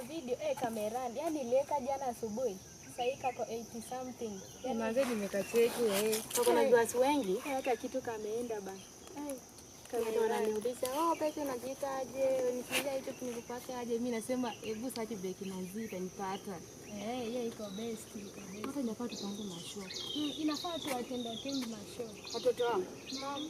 video kamerani. Yaani niliweka jana asubuhi. Sasa hii kako 80 something. Yaani manze nimekacheki Sasa kuna viewers wengi. Hata kitu kameenda bana. Kama wananiuliza, Beki unajiitaje? Nikiambia hicho tunikupata aje? Mimi nasema hebu search Beki Manzi nipata. Hiyo iko best. Hata inafaa tupange mashow. Inafaa tu attend mashow. Watoto wangu.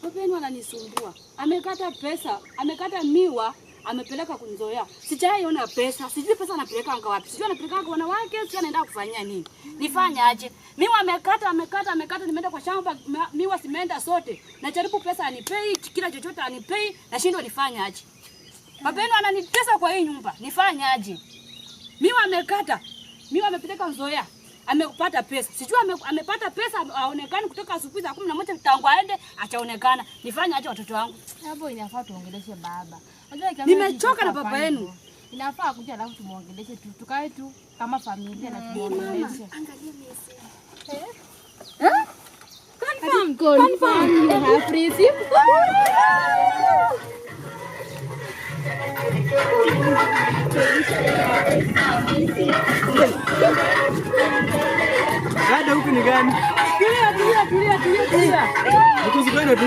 Wapendwa wananisumbua. Amekata pesa, amekata miwa, amepeleka kunzoea. Sijaiona pesa, sijui pesa anapeleka anga wapi. Sijui anapeleka kwa wanawake, sijui anaenda kufanyia nini. Nifanye aje? Miwa amekata, nimeenda kwa shamba, miwa simeenda sote. Najaribu pesa anipei, kila chochote anipei, nashindwa nifanye aje. Wapendwa ananitesa kwa hii nyumba. Nifanye aje? Miwa amepeleka nzoea. Amepata pesa. Sijui amepata pesa aonekane kutoka asubuhi saa 11 tangu aende achaonekana. Nifanye aje watoto wangu? Hapo inafaa tuongeleshe baba. Nimechoka na baba yenu. Inafaa kuja alafu tumuongeleshe tu. Tukae tu kama familia na tumuongeleshe. Angalia message. Confirm you have received. Dada huku ni gani? Tulia. Nikuzikana tu.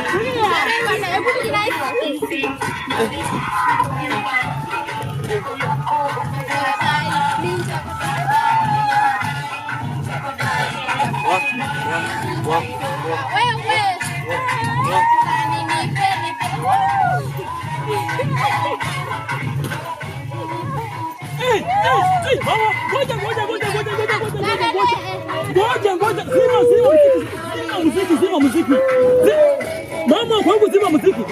Ngoja. Zima muziki. Mama kwangu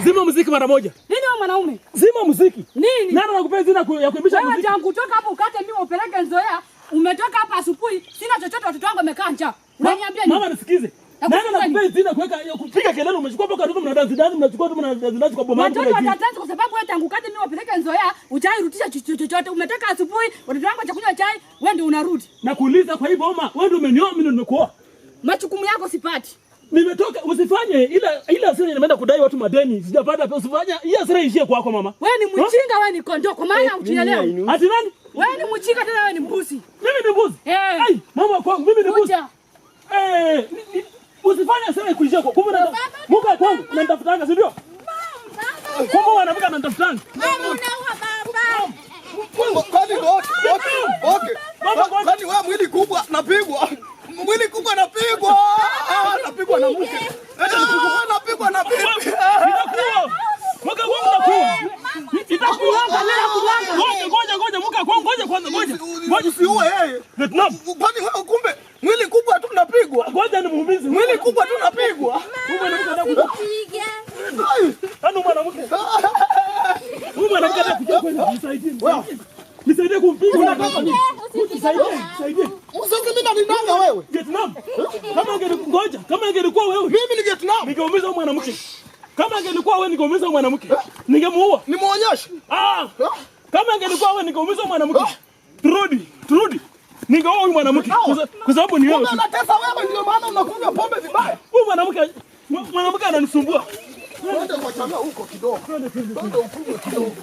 zima muziki mara moja. Nini wewe mwanaume? Zima muziki. Nini? Nani anakupea zina ya kuimbisha muziki? Wewe kutoka hapo ukate mimi upeleke nzoea. Umetoka hapa asubuhi, sina chochote watoto wangu wamekaa njaa. Unaniambia nini? Mama nisikize. Nani anakupea zina kupiga kelele umechukua mpaka watoto mnadansi mnachukua tu mnadansi kwa boma. Watoto watatanzi kwa sababu wewe tangu kati mimi wapeleke nzoea, ujairutisha chochote. Umetoka asubuhi, watoto wangu wachakunywa chai, wewe ndio unarudi. Nakuuliza kwa hii boma, wewe ndio umenioa mimi ndio nimekuoa. Majukumu yako sipati. Nimetoka usifanye ila hasira nimeenda kudai watu madeni. Sijapata pesa usifanye. Hii hasira ishie kwako mama. Wewe ni mjinga, wewe ni kondoo kwa maana utielewa. Ati nani? Wewe ni mjinga tena wewe ni mbuzi. Mimi ni mbuzi. Ai, mama kwangu mimi ni mbuzi. Usifanye hasira kuishia kwako. Kumbe muka kwangu unanitafutanga, si ndio? Kumbe wanafika ananitafutanga. Mama unaua baba. Okay. Kwani wewe mwili kubwa napigwa. Mwili kubwa napigwa. Napigwa na mke. Napigwa na bibi. Itakuwa. Muka kwangu nakuwa. Itakuwa. Ngoja muka kwangu ngoja. Ngoja siue yeye. Vietnam. Kwani wewe kumbe mwili kubwa tu napigwa. Ngoja nimuumize. Mwili kubwa tu napigwa. Piga. Hano mwanamke. Huyu mwanamke atakuja kwenda nisaidie. Nisaidie kumpiga. Unataka nini? Nisaidie. Sasa mimi naninanga wewe. Vietnam. Kama angelikuwa wewe. Mimi ni Vietnam. Ningeumiza mwanamke. Kama angelikuwa wewe ningeumiza mwanamke. Ningemuua. Nimuonyeshe. Kama angelikuwa wewe ningeumiza mwanamke. Turudi. Ningeoa huyu mwanamke kwa sababu ni wewe. Unatesa wewe ndio maana unakunywa pombe vibaya. Huyu mwanamke ananisumbua. Twende kwa chama huko kidogo. Twende ukunywe kidogo.